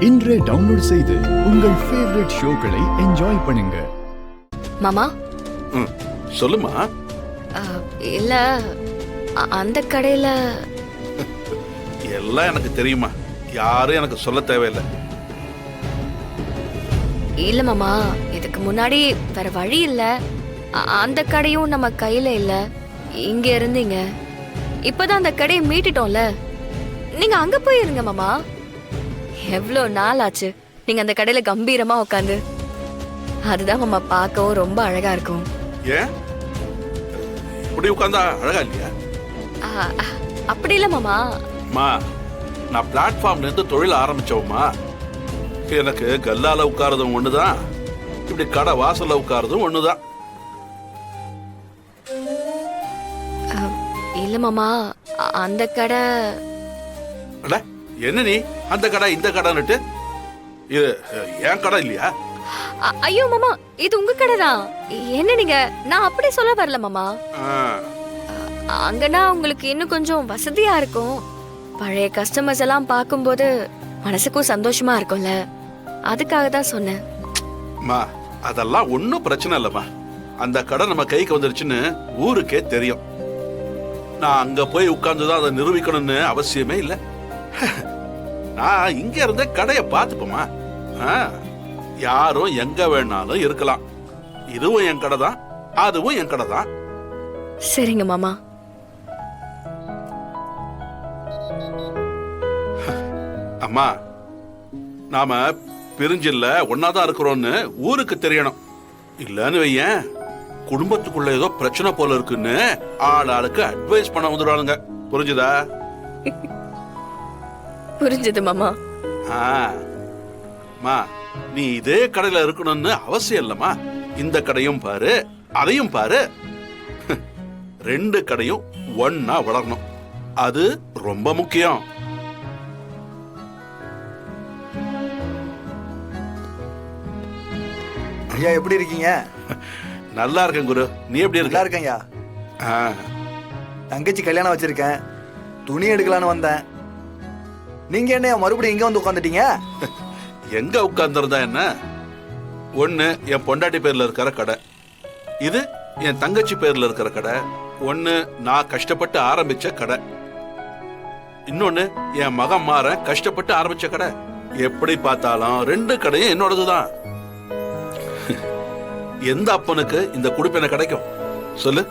இன்றே டவுன்லோட் செய்து உங்கள் ஃபேவரட் ஷோக்களை என்ஜாய் பண்ணுங்க. மாமா சொல்லுமா. இல்ல அந்த கடையில எல்லாம் எனக்கு தெரியுமா, யாரும் எனக்கு சொல்ல தேவையில்லை. இல்ல மாமா, இதுக்கு முன்னாடி வேற வழி இல்ல. அந்த கடையும் நம்ம கையில இல்ல. இங்க இருந்தீங்க, இப்பதான் அந்த கடையை மீட்டுட்டோம்ல. நீங்க அங்க போயிருங்க மாமா. எவ்வளவு நாள் ஆச்சு நீங்க அந்த கடையில கம்பீரமா உட்காந்து. அதுதான் மாமா பார்க்கவும் ரொம்ப அழகா இருக்கும். ஏன் இப்படி உட்கார்ந்தா அழகா இல்லையா? அப்படி இல்ல மாமா. நான் பிளாட்ஃபார்ம்ல இருந்து தொழில் ஆரம்பிச்சோமா. எனக்கு கல்லால உட்கார்றதும் ஒண்ணுதான், இப்படி கடை வாசல்ல உட்கார்றதும் ஒண்ணுதான். இல்ல மாமா, அந்த கடை. என்ன நீ அந்த கடை இந்த கடைன்னுட்டு? இது என் கடை இல்லையா? ஐயோ மாமா, இது உங்க கடை தான். என்ன நீங்க, நான் அப்படி சொல்ல வரல மாமா. அங்கன்னா உங்களுக்கு இன்னும் கொஞ்சம் வசதியா இருக்கும். பழைய கஸ்டமர்ஸ் எல்லாம் பார்க்கும்போது மனசுக்கும் சந்தோஷமா இருக்கும்ல, அதுக்காக தான் சொன்னேன். அதெல்லாம் ஒன்னும் பிரச்சனை இல்லம்மா. அந்த கடை நம்ம கைக்கு வந்துருச்சுன்னு ஊருக்கே தெரியும். நான் அங்க போய் உட்கார்ந்துதான் அதை நிரூபிக்கணும்னு அவசியமே இல்லை. நான் இங்க இருந்த கடையை பார்த்துப்போமா. யாரும் எங்க வேணாலும் இருக்கலாம். இதுவும் என் கடை தான், அதுவும் என் கடை தான். சரிங்க மாமா. அம்மா, நாம பிரிஞ்சில்ல ஒன்னாதான் இருக்கிறோம்னு ஊருக்கு தெரியணும். இல்லன்னு வையேன், குடும்பத்துக்குள்ள ஏதோ பிரச்சனை போல இருக்குன்னு ஆளுக்கு அட்வைஸ் பண்ண வந்துடுவானுங்க. புரிஞ்சுதா? புரிஞ்சது மாமா. நீ இதே கடையில இருக்கணும்னு அவசியம் இல்லம்மா. இந்த கடையும் பாரு, அதையும் பாரு. ரெண்டு கடையும் ஒன்னா வளரணும், அது ரொம்ப முக்கியம். ஐயா, எப்படி இருக்கீங்க? நல்லா இருக்கேன் குரு, நீ எப்படி இருக்க? நல்லா இருக்கேன்யா. தங்கச்சி கல்யாணம் வச்சிருக்கேன், துணி எடுக்கலான்னு வந்தேன். நீங்க என்ன மறுபடியும் இங்க வந்து உட்காந்துட்டீங்க? எங்க உட்கார்ந்துருந்தா என்ன? ஒண்ணு என் பொண்டாட்டி பேர்ல இருக்கிற கடை, இது என் தங்கச்சி பேர்ல இருக்கிற கடை. ஒண்ணு நான் கஷ்டப்பட்டு ஆரம்பிச்ச கடை, இன்னொன்னு என் மகன் மாற கஷ்டப்பட்டு ஆரம்பிச்ச கடை. எப்படி பார்த்தாலும் ரெண்டு கடையும் என்னோடதுதான். எந்த அப்பனுக்கு இந்த குடுப்பென கிடைக்கும் சொல்லு?